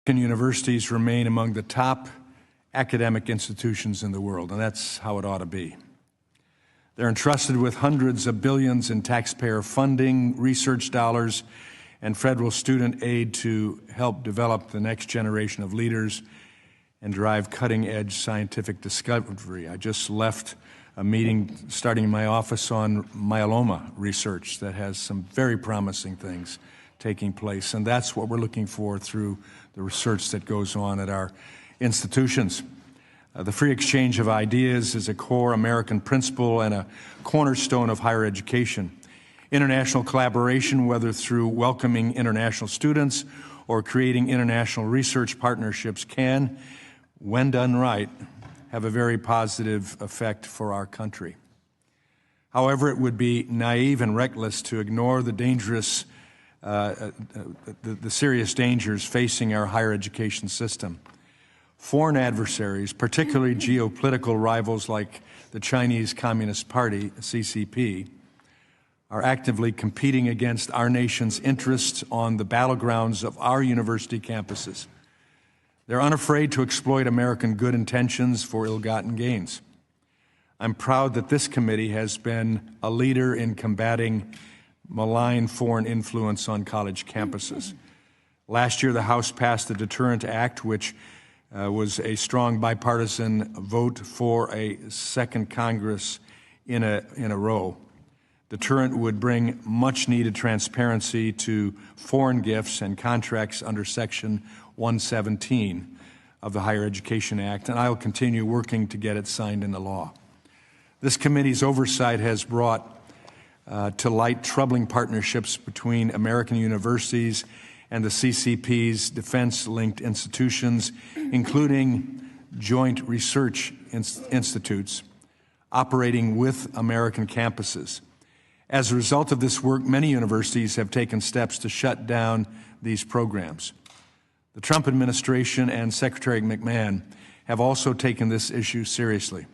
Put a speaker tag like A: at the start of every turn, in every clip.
A: Universities remain among the top academic institutions in the world, and that's how it ought to be. They're entrusted with hundreds of billions in taxpayer funding, research dollars, and federal student aid to help develop the next generation of leaders and drive cutting-edge scientific discovery. I just left a meeting starting in my office on myeloma research that has some very promising things taking place, and that's what we're looking for through the research that goes on at our institutions. The free exchange of ideas is a core American principle and a cornerstone of higher education. International collaboration, whether through welcoming international students or creating international research partnerships, can, when done right, have a very positive effect for our country. However, it would be naive and reckless to ignore the serious dangers facing our higher education system. Foreign adversaries, particularly geopolitical rivals like the Chinese Communist Party, CCP, are actively competing against our nation's interests on the battlegrounds of our university campuses. They're unafraid to exploit American good intentions for ill-gotten gains. I'm proud that this committee has been a leader in combating malign foreign influence on college campuses. Last year, the House passed the Deterrent Act, which was a strong bipartisan vote for a second Congress in a row. Deterrent would bring much-needed transparency to foreign gifts and contracts under Section 117 of the Higher Education Act, and I'll continue working to get it signed into law. This committee's oversight has brought to light troubling partnerships between American universities and the CCP's defense-linked institutions, including joint research institutes operating with American campuses. As a result of this work, many universities have taken steps to shut down these programs. The Trump administration and Secretary McMahon have also taken this issue seriously.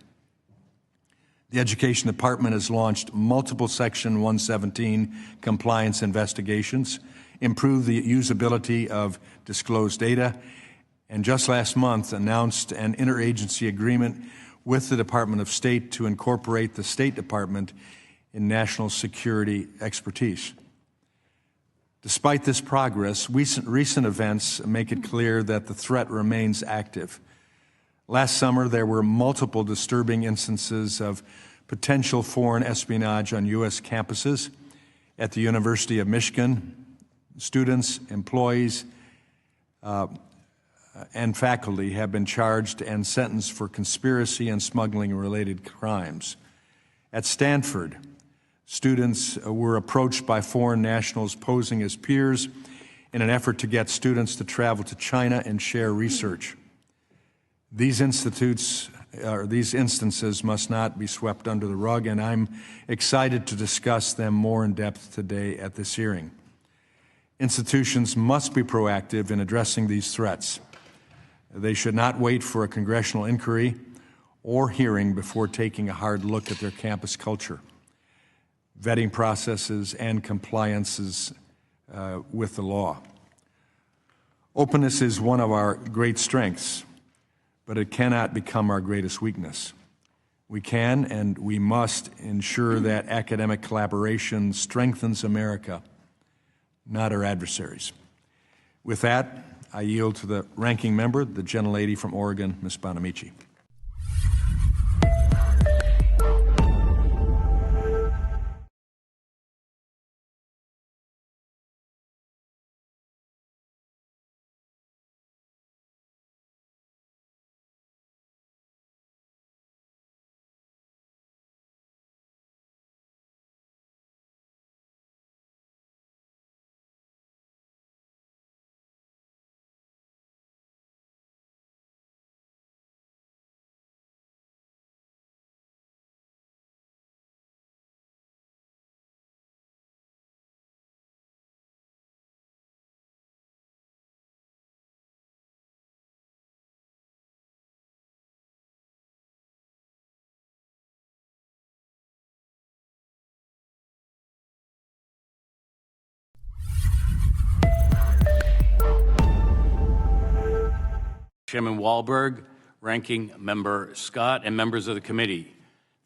A: The Education Department has launched multiple Section 117 compliance investigations, improved the usability of disclosed data, and just last month announced an interagency agreement with the Department of State to incorporate the State Department in national security expertise. Despite this progress, recent events make it clear that the threat remains active. Last summer, there were multiple disturbing instances of potential foreign espionage on U.S. campuses. At the University of Michigan, students, employees, and faculty have been charged and sentenced for conspiracy and smuggling-related crimes. At Stanford, students were approached by foreign nationals posing as peers in an effort to get students to travel to China and share research. These instances must not be swept under the rug, and I'm excited to discuss them more in depth today at this hearing. Institutions must be proactive in addressing these threats. They should not wait for a congressional inquiry or hearing before taking a hard look at their campus culture, vetting processes, and compliances with the law. Openness is one of our great strengths, but it cannot become our greatest weakness. We can and we must ensure that academic collaboration strengthens America, not our adversaries. With that, I yield to the ranking member, the gentlelady from Oregon, Ms. Bonamici.
B: Chairman Wahlberg, Ranking Member Scott, and members of the committee.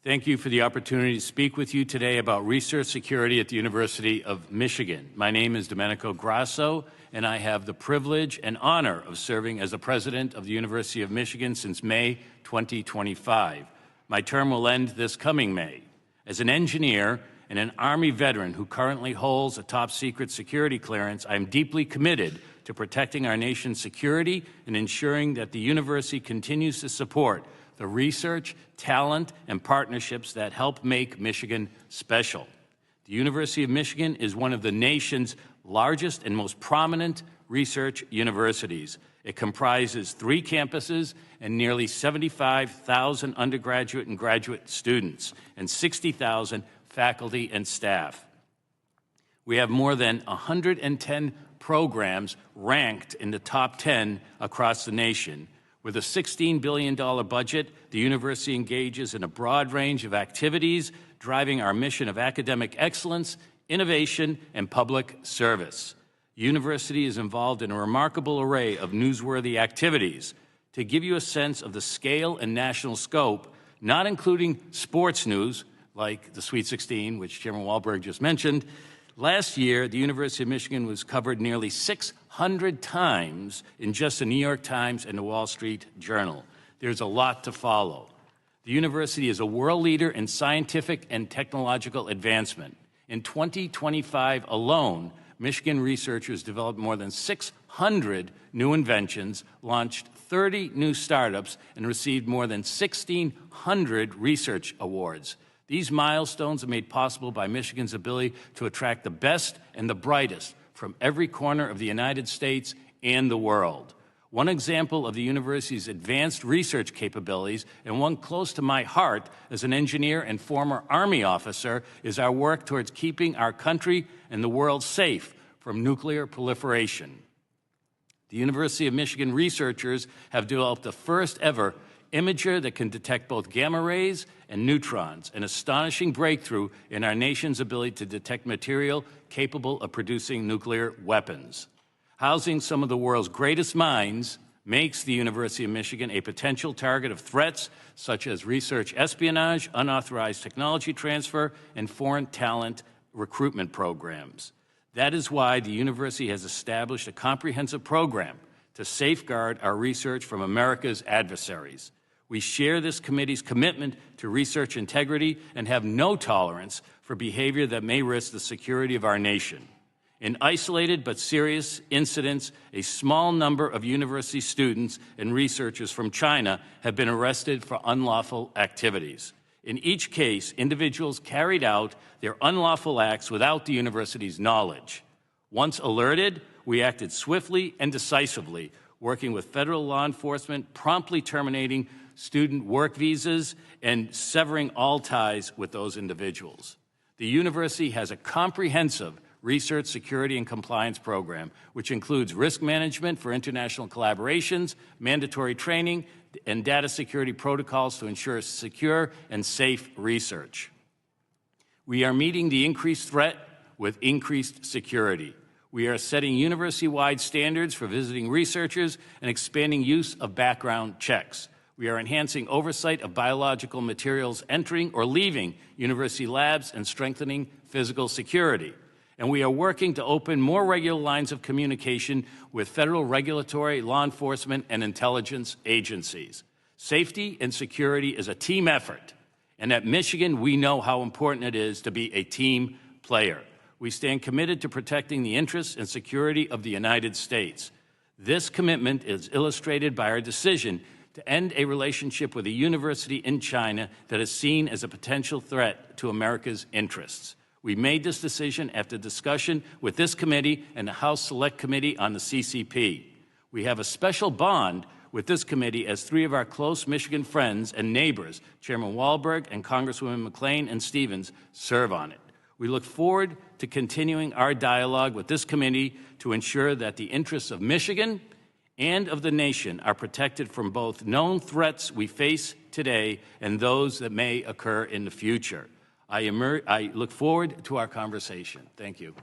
B: Thank you for the opportunity to speak with you today about research security at the University of Michigan. My name is Domenico Grasso, and I have the privilege and honor of serving as the president of the University of Michigan since May 2025. My term will end this coming May. As an engineer and an Army veteran who currently holds a top-secret security clearance, I am deeply committed to protecting our nation's security and ensuring that the university continues to support the research, talent, and partnerships that help make Michigan special. The University of Michigan is one of the nation's largest and most prominent research universities. It comprises 3 campuses and nearly 75,000 undergraduate and graduate students and 60,000 faculty and staff. We have more than 110 programs ranked in the top 10 across the nation. With a $16 billion budget, the university engages in a broad range of activities, driving our mission of academic excellence, innovation, and public service. The university is involved in a remarkable array of newsworthy activities. To give you a sense of the scale and national scope, not including sports news, like the Sweet 16, which Chairman Wahlberg just mentioned, last year, the University of Michigan was covered nearly 600 times in just the New York Times and the Wall Street Journal. There's a lot to follow. The university is a world leader in scientific and technological advancement. In 2025 alone, Michigan researchers developed more than 600 new inventions, launched 30 new startups, and received more than 1,600 research awards. These milestones are made possible by Michigan's ability to attract the best and the brightest from every corner of the United States and the world. One example of the university's advanced research capabilities, and one close to my heart as an engineer and former Army officer, is our work towards keeping our country and the world safe from nuclear proliferation. The University of Michigan researchers have developed the first ever imager that can detect both gamma rays and neutrons, an astonishing breakthrough in our nation's ability to detect material capable of producing nuclear weapons. Housing some of the world's greatest minds makes the University of Michigan a potential target of threats such as research espionage, unauthorized technology transfer, and foreign talent recruitment programs. That is why the university has established a comprehensive program to safeguard our research from America's adversaries. We share this committee's commitment to research integrity and have no tolerance for behavior that may risk the security of our nation. In isolated but serious incidents, a small number of university students and researchers from China have been arrested for unlawful activities. In each case, individuals carried out their unlawful acts without the university's knowledge. Once alerted, we acted swiftly and decisively, working with federal law enforcement, promptly terminating student work visas, and severing all ties with those individuals. The university has a comprehensive research, security, and compliance program, which includes risk management for international collaborations, mandatory training, and data security protocols to ensure secure and safe research. We are meeting the increased threat with increased security. We are setting university-wide standards for visiting researchers and expanding use of background checks. We are enhancing oversight of biological materials entering or leaving university labs and strengthening physical security. And we are working to open more regular lines of communication with federal regulatory, law enforcement, and intelligence agencies. Safety and security is a team effort. And at Michigan, we know how important it is to be a team player. We stand committed to protecting the interests and security of the United States. This commitment is illustrated by our decision to end a relationship with a university in China that is seen as a potential threat to America's interests. We made this decision after discussion with this committee and the House Select Committee on the CCP. We have a special bond with this committee as 3 of our close Michigan friends and neighbors, Chairman Wahlberg and Congresswomen McClain and Stevens, serve on it. We look forward to continuing our dialogue with this committee to ensure that the interests of Michigan and of the nation are protected from both known threats we face today and those that may occur in the future. I look forward to our conversation. Thank you.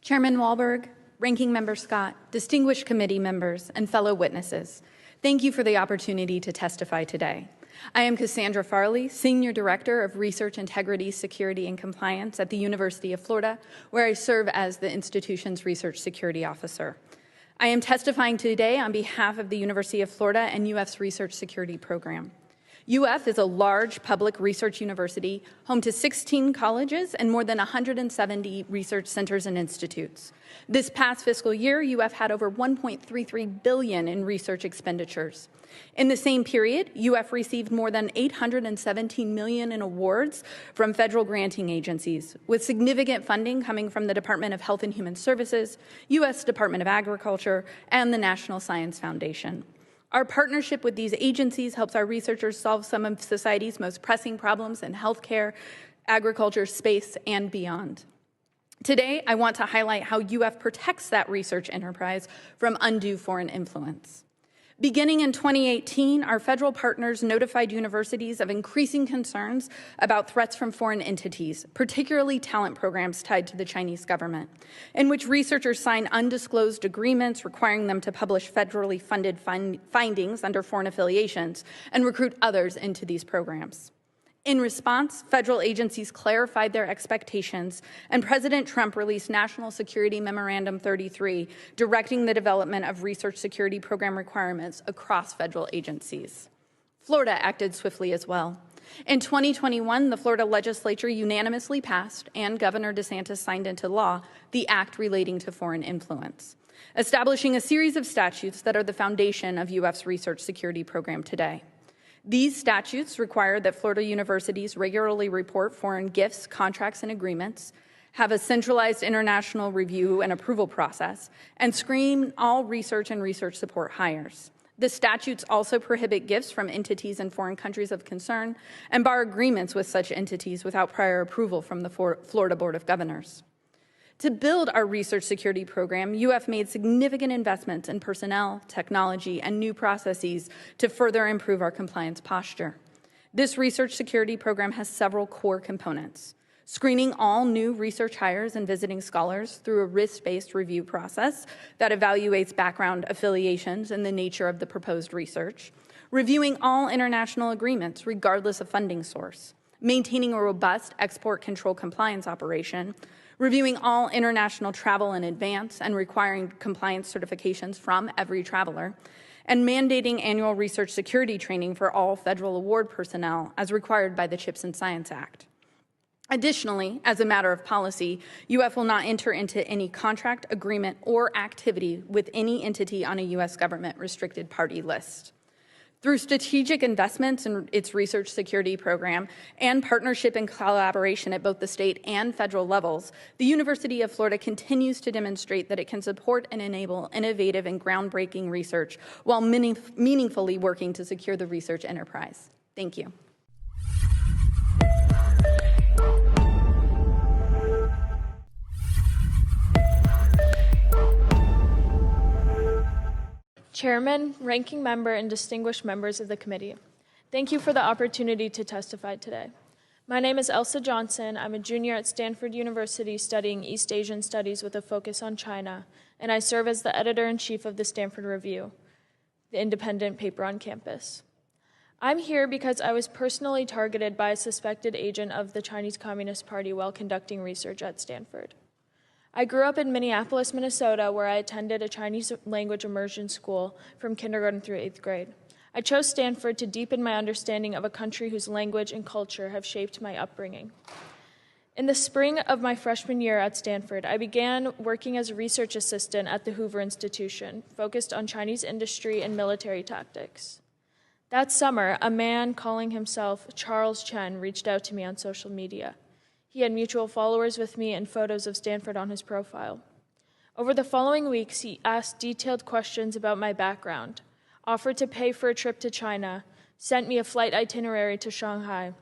C: Chairman Walberg, Ranking Member Scott, distinguished committee members, and fellow witnesses, thank you for the opportunity to testify today. I am Cassandra Farley, Senior Director of Research Integrity, Security, and Compliance at the University of Florida, where I serve as the institution's Research Security Officer. I am testifying today on behalf of the University of Florida and UF's Research Security Program. UF is a large public research university, home to 16 colleges and more than 170 research centers and institutes. This past fiscal year, UF had over $1.33 billion in research expenditures. In the same period, UF received more than $817 million in awards from federal granting agencies, with significant funding coming from the Department of Health and Human Services, U.S. Department of Agriculture, and the National Science Foundation. Our partnership with these agencies helps our researchers solve some of society's most pressing problems in healthcare, agriculture, space, and beyond. Today, I want to highlight how UF protects that research enterprise from undue foreign influence. Beginning in 2018, our federal partners notified universities of increasing concerns about threats from foreign entities, particularly talent programs tied to the Chinese government, in which researchers sign undisclosed agreements requiring them to publish federally funded findings under foreign affiliations and recruit others into these programs. In response, federal agencies clarified their expectations, and President Trump released National Security Memorandum 33, directing the development of research security program requirements across federal agencies. Florida acted swiftly as well. In 2021, the Florida legislature unanimously passed, and Governor DeSantis signed into law, the Act relating to foreign influence, establishing a series of statutes that are the foundation of UF's research security program today. These statutes require that Florida universities regularly report foreign gifts, contracts, and agreements, have a centralized international review and approval process, and screen all research and research support hires. The statutes also prohibit gifts from entities in foreign countries of concern and bar agreements with such entities without prior approval from the Florida Board of Governors. To build our research security program, UF made significant investments in personnel, technology, and new processes to further improve our compliance posture. This research security program has several core components: screening all new research hires and visiting scholars through a risk-based review process that evaluates background, affiliations, and the nature of the proposed research, reviewing all international agreements regardless of funding source, maintaining a robust export control compliance operation, reviewing all international travel in advance and requiring compliance certifications from every traveler, and mandating annual research security training for all federal award personnel as required by the CHIPS and Science Act. Additionally, as a matter of policy, UF will not enter into any contract, agreement, or activity with any entity on a U.S. government restricted party list. Through strategic investments in its research security program and partnership and collaboration at both the state and federal levels, the University of Florida continues to demonstrate that it can support and enable innovative and groundbreaking research while meaningfully working to secure the research enterprise. Thank you.
D: Chairman, Ranking Member, and distinguished members of the committee, thank you for the opportunity to testify today. My name is Elsa Johnson. I'm a junior at Stanford University studying East Asian Studies with a focus on China, and I serve as the editor-in-chief of the Stanford Review, the independent paper on campus. I'm here because I was personally targeted by a suspected agent of the Chinese Communist Party while conducting research at Stanford. I grew up in Minneapolis, Minnesota, where I attended a Chinese language immersion school from kindergarten through 8th grade. I chose Stanford to deepen my understanding of a country whose language and culture have shaped my upbringing. In the spring of my freshman year at Stanford, I began working as a research assistant at the Hoover Institution, focused on Chinese industry and military tactics. That summer, a man calling himself Charles Chen reached out to me on social media. He had mutual followers with me and photos of Stanford on his profile. Over the following weeks, he asked detailed questions about my background, offered to pay for a trip to China, sent me a flight itinerary to Shanghai,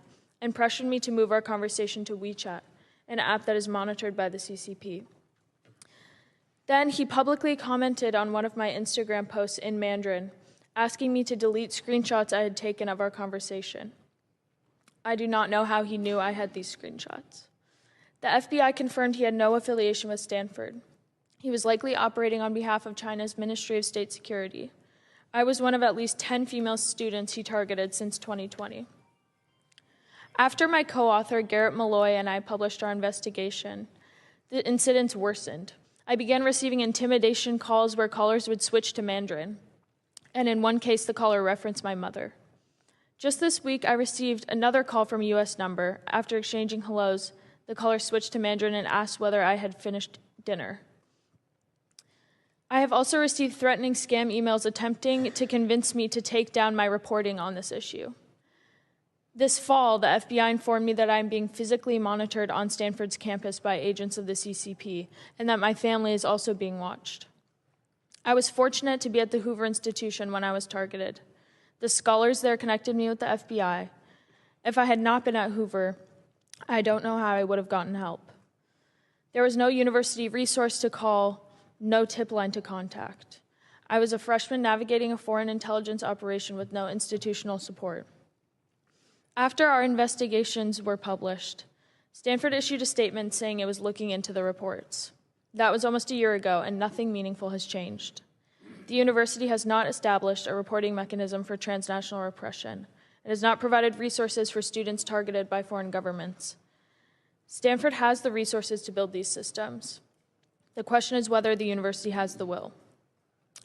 D: and pressured me to move our conversation to WeChat, an app that is monitored by the CCP. Then he publicly commented on one of my Instagram posts in Mandarin, asking me to delete screenshots I had taken of our conversation. I do not know how he knew I had these screenshots. The FBI confirmed he had no affiliation with Stanford. He was likely operating on behalf of China's Ministry of State Security. I was one of at least 10 female students he targeted since 2020. After my co-author Garrett Malloy and I published our investigation, the incidents worsened. I began receiving intimidation calls where callers would switch to Mandarin, and in one case, the caller referenced my mother. Just this week, I received another call from a U.S. number. After exchanging hellos, the caller switched to Mandarin and asked whether I had finished dinner. I have also received threatening scam emails attempting to convince me to take down my reporting on this issue. This fall, the FBI informed me that I am being physically monitored on Stanford's campus by agents of the CCP, and that my family is also being watched. I was fortunate to be at the Hoover Institution when I was targeted. The scholars there connected me with the FBI. If I had not been at Hoover, I don't know how I would have gotten help. There was no university resource to call, no tip line to contact. I was a freshman navigating a foreign intelligence operation with no institutional support. After our investigations were published, Stanford issued a statement saying it was looking into the reports. That was almost a year ago, and nothing meaningful has changed. The university has not established a reporting mechanism for transnational repression. It has not provided resources for students targeted by foreign governments. Stanford has the resources to build these systems. The question is whether the university has the will.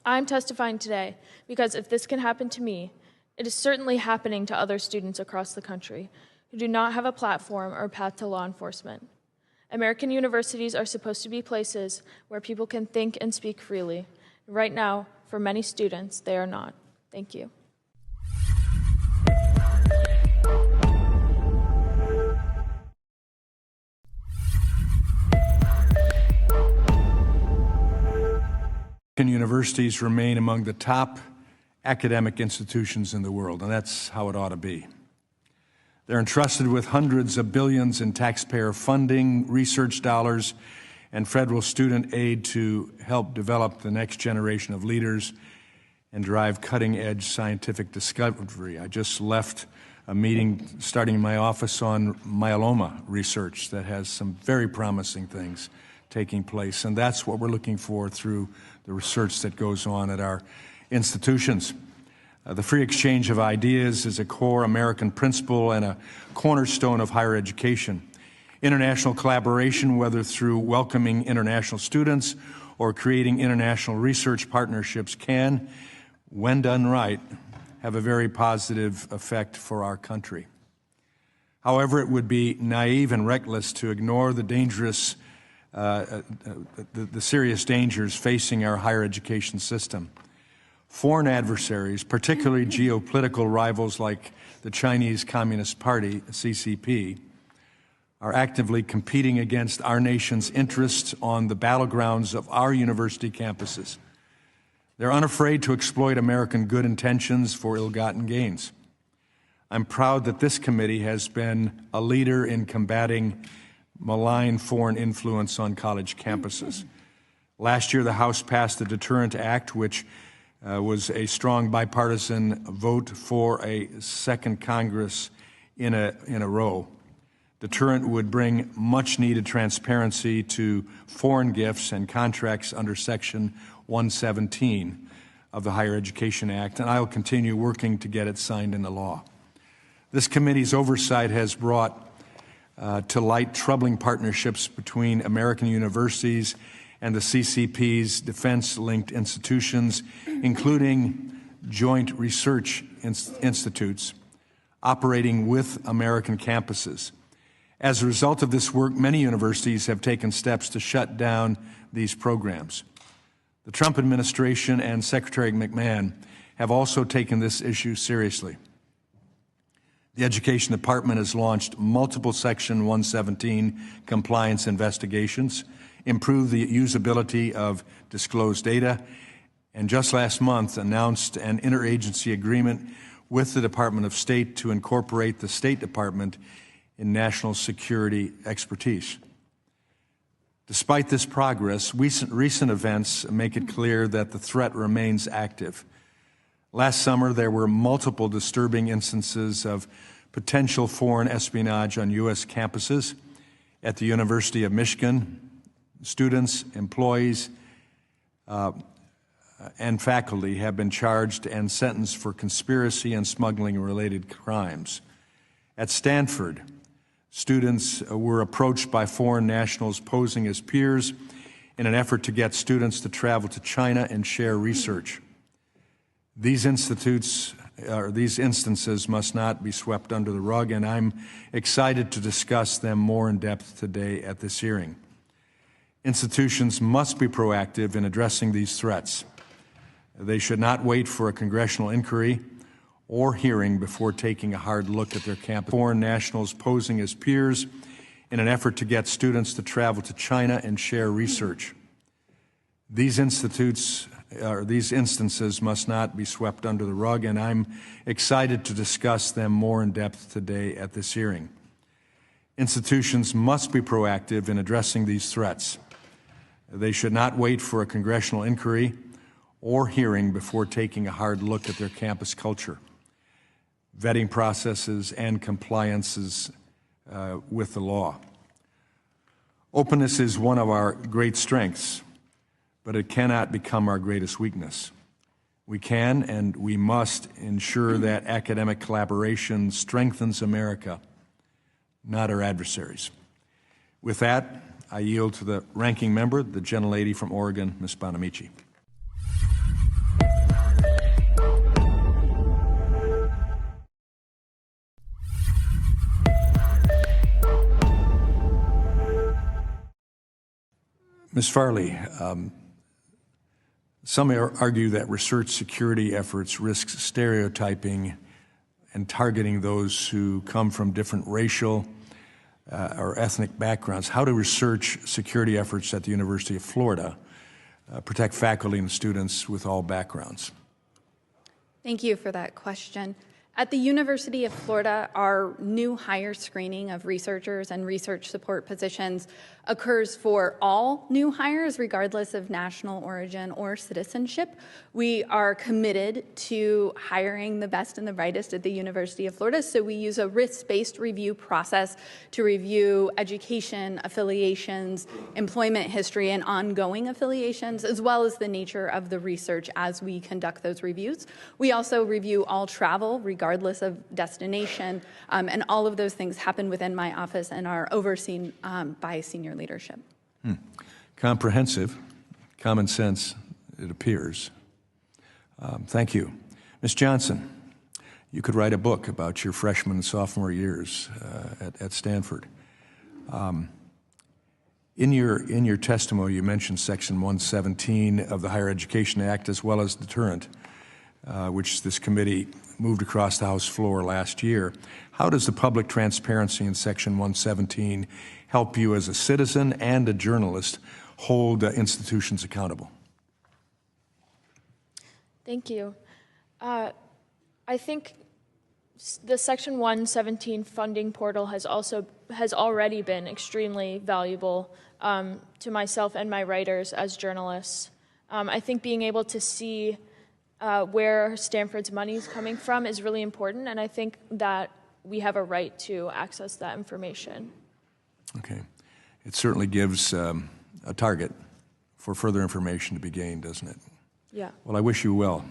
D: I'm testifying today because if this can happen to me, it is certainly happening to other students across the country who do not have a platform or path to law enforcement. American universities are supposed to be places where people can think and speak freely. Right now, for many students, they are not. Thank you.
A: Universities remain among the top academic institutions in the world, and that's how it ought to be. They're entrusted with hundreds of billions in taxpayer funding, research dollars, and federal student aid to help develop the next generation of leaders and drive cutting-edge scientific discovery. I just left a meeting starting in my office on myeloma research that has some very promising things taking place, and that's what we're looking for through the research that goes on at our institutions. The free exchange of ideas is a core American principle and a cornerstone of higher education. International collaboration, whether through welcoming international students or creating international research partnerships, can, when done right, have a very positive effect for our country. However, it would be naive and reckless to ignore the dangerous the serious dangers facing our higher education system. Foreign adversaries, particularly geopolitical rivals like the Chinese Communist Party, CCP, are actively competing against our nation's interests on the battlegrounds of our university campuses. They're unafraid to exploit American good intentions for ill-gotten gains. I'm proud that this committee has been a leader in combating malign foreign influence on college campuses. Last year, the House passed the Deterrent Act, which was a strong bipartisan vote for a second Congress in a row. Deterrent would bring much-needed transparency to foreign gifts and contracts under Section 117 of the Higher Education Act, and I'll continue working to get it signed into law. This committee's oversight has brought to light troubling partnerships between American universities and the CCP's defense-linked institutions, including joint research institutes operating with American campuses. As a result of this work, many universities have taken steps to shut down these programs. The Trump administration and Secretary McMahon have also taken this issue seriously. The Education Department has launched multiple Section 117 compliance investigations, improved the usability of disclosed data, and just last month announced an interagency agreement with the Department of State to incorporate the State Department in national security expertise. Despite this progress, recent events make it clear that the threat remains active. Last summer, there were multiple disturbing instances of potential foreign espionage on U.S. campuses. At the University of Michigan, students, employees, and faculty have been charged and sentenced for conspiracy and smuggling-related crimes. At Stanford, students were approached by foreign nationals posing as peers in an effort to get students to travel to China and share research. These instances must not be swept under the rug, and I'm excited to discuss them more in depth today at this hearing. Institutions must be proactive in addressing these threats. They should not wait for a congressional inquiry or hearing before taking a hard look at their campus. Foreign nationals posing as peers in an effort to get students to travel to China and share research. These instances must not be swept under the rug, and I'm excited to discuss them more in depth today at this hearing. Institutions must be proactive in addressing these threats. They should not wait for a congressional inquiry or hearing before taking a hard look at their campus culture, vetting processes, and compliances with the law. Openness is one of our great strengths, but it cannot become our greatest weakness. We can and we must ensure that academic collaboration strengthens America, not our adversaries. With that, I yield to the ranking member, the gentlelady from Oregon, Ms. Bonamici. Ms. Farley, some argue that research security efforts risk stereotyping and targeting those who come from different racial or ethnic backgrounds. How do research security efforts at the University of Florida protect faculty and students with all backgrounds?
C: Thank you for that question. At the University of Florida, our new hire screening of researchers and research support positions occurs for all new hires, regardless of national origin or citizenship. We are committed to hiring the best and the brightest at the University of Florida, so we use a risk-based review process to review education, affiliations, employment history, and ongoing affiliations, as well as the nature of the research as we conduct those reviews. We also review all travel, regardless of destination, and all of those things happen within my office and are overseen by senior leadership.
A: Comprehensive, common sense, it appears. Thank you. Ms. Johnson, you could write a book about your freshman and sophomore years at Stanford. In your testimony, you mentioned Section 117 of the Higher Education Act as well as deterrent, which this committee moved across the House floor last year. How does the public transparency in Section 117 help you as a citizen and a journalist hold institutions accountable?
D: Thank you. I think the Section 117 funding portal has already been extremely valuable to myself and my writers as journalists. I think being able to see where Stanford's money is coming from is really important, and I think that we have a right to access that information.
A: Okay. It certainly gives a target for further information to be gained, doesn't it?
D: Yeah.
A: Well, I wish you well.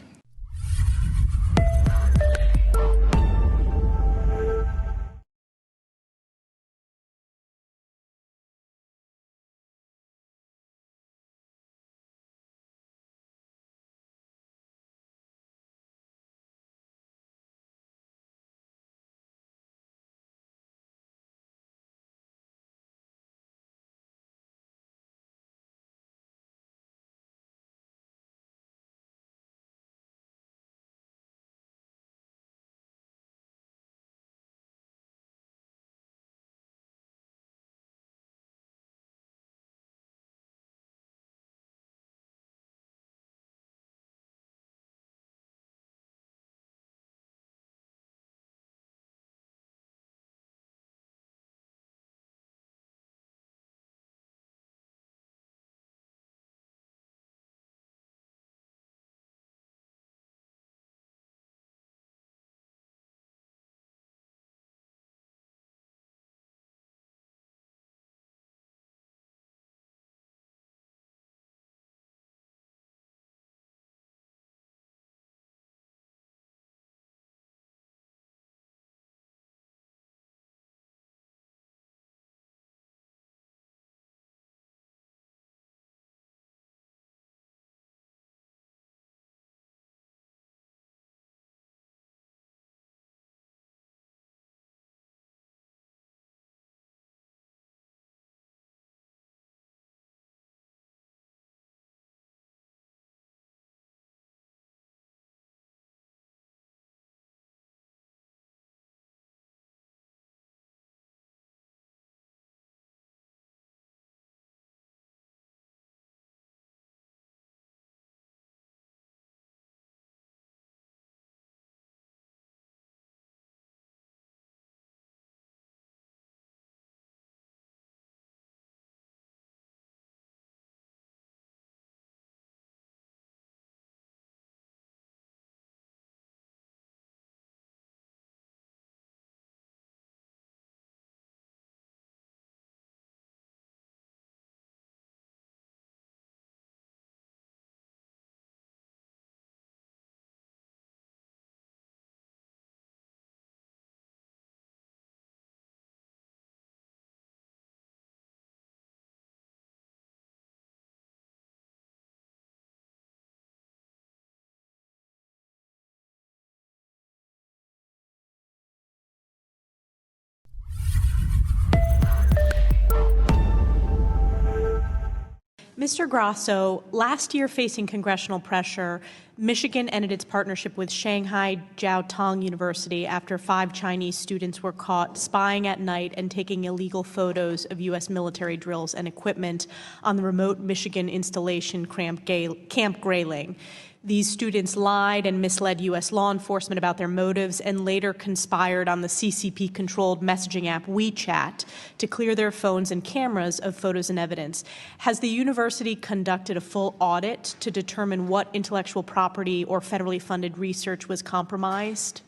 E: Mr. Grasso, last year facing congressional pressure, Michigan ended its partnership with Shanghai Jiao Tong University after 5 Chinese students were caught spying at night and taking illegal photos of U.S. military drills and equipment on the remote Michigan installation Camp Grayling. These students lied and misled U.S. law enforcement about their motives and later conspired on the CCP-controlled messaging app WeChat to clear their phones and cameras of photos and evidence. Has the university conducted a full audit to determine what intellectual property or federally funded research was compromised?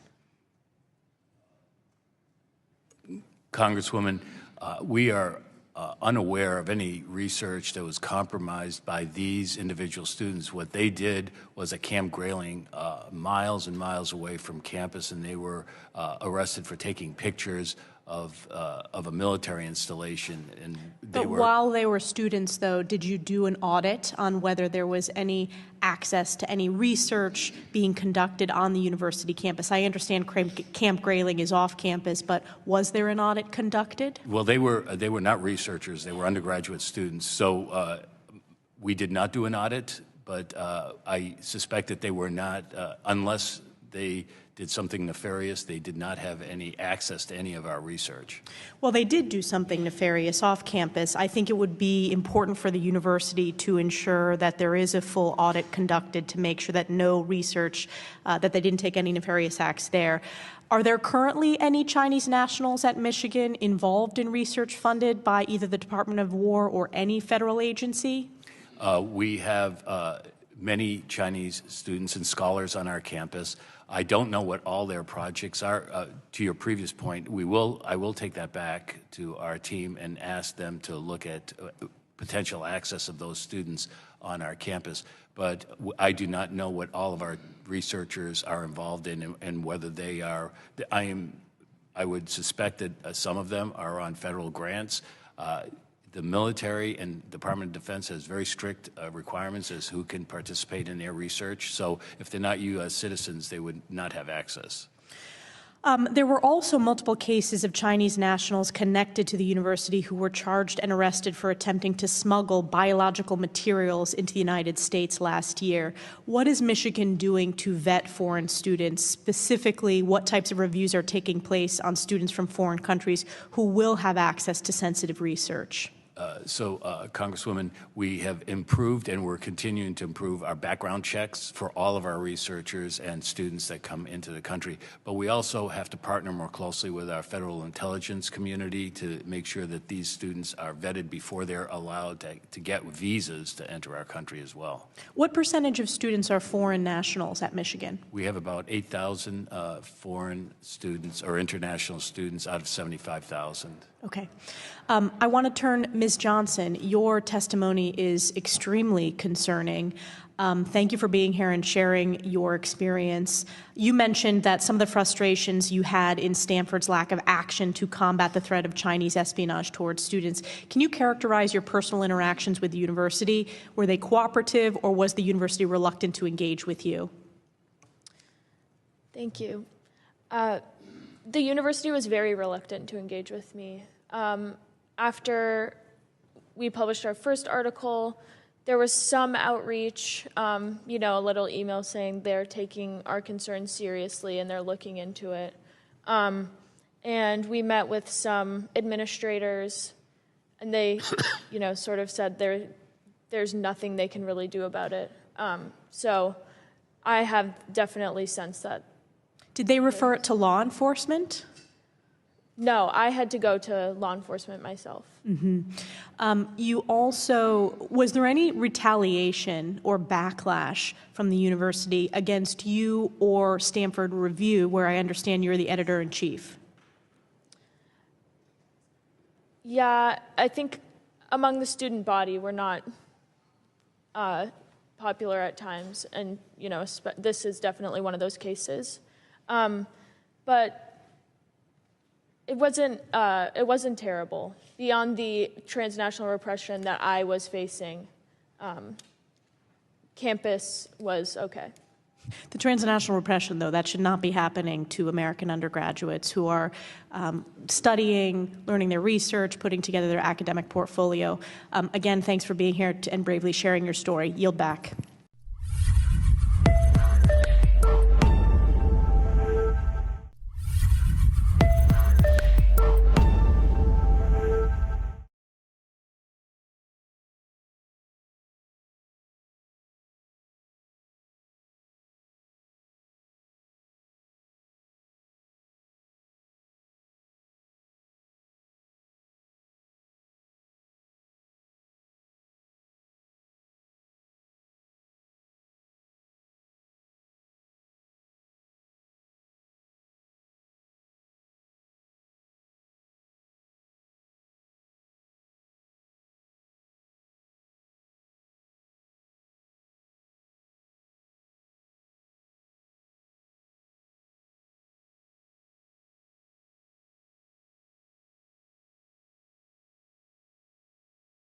B: Congresswoman, we are unaware of any research that was compromised by these individual students. What they did was at Camp Grayling, miles and miles away from campus, and they were arrested for taking pictures of a military installation. And
E: while they were students, though, did you do an audit on whether there was any access to any research being conducted on the university campus? I understand Camp Grayling is off campus, but was there an audit conducted?
B: Well, they were not researchers; they were undergraduate students. So we did not do an audit, but I suspect that they were not, unless they did something nefarious, they did not have any access to any of our research.
E: Well, they did do something nefarious off campus. I think it would be important for the university to ensure that there is a full audit conducted to make sure that no research, that they didn't take any nefarious acts there. Are there currently any Chinese nationals at Michigan involved in research funded by either the Department of War or any federal agency?
B: We have many Chinese students and scholars on our campus. I don't know what all their projects are. To your previous point, I will take that back to our team and ask them to look at potential access of those students on our campus. But I do not know what all of our researchers are involved in and whether they are. I would suspect that some of them are on federal grants. The military and Department of Defense has very strict requirements as who can participate in their research. So if they're not U.S. citizens, they would not have access.
E: There were also multiple cases of Chinese nationals connected to the university who were charged and arrested for attempting to smuggle biological materials into the United States last year. What is Michigan doing to vet foreign students? Specifically, what types of reviews are taking place on students from foreign countries who will have access to sensitive research?
B: Congresswoman, we have improved and we're continuing to improve our background checks for all of our researchers and students that come into the country. But we also have to partner more closely with our federal intelligence community to make sure that these students are vetted before they're allowed to get visas to enter our country as well.
E: What percentage of students are foreign nationals at Michigan?
B: We have about 8,000 foreign students or international students out of 75,000.
E: Okay. I want to turn, Ms. Johnson, your testimony is extremely concerning. Thank you for being here and sharing your experience. You mentioned that some of the frustrations you had in Stanford's lack of action to combat the threat of Chinese espionage towards students. Can you characterize your personal interactions with the university? Were they cooperative, or was the university reluctant to engage with you?
D: Thank you. The university was very reluctant to engage with me. After we published our first article, there was some outreach, a little email saying they're taking our concerns seriously and they're looking into it. And we met with some administrators, and they, sort of said there's nothing they can really do about it. So I have definitely sensed that.
E: Did they refer it to law enforcement?
D: No, I had to go to law enforcement myself.
E: Mm-hmm. Was there any retaliation or backlash from the university against you or Stanford Review, where I understand you're the editor-in-chief?
D: Yeah, I think among the student body, we're not popular at times, and this is definitely one of those cases. But it wasn't terrible. Beyond the transnational repression that I was facing, campus was okay.
E: The transnational repression, though, that should not be happening to American undergraduates who are studying, learning their research, putting together their academic portfolio. Again, thanks for being here and bravely sharing your story. Yield back.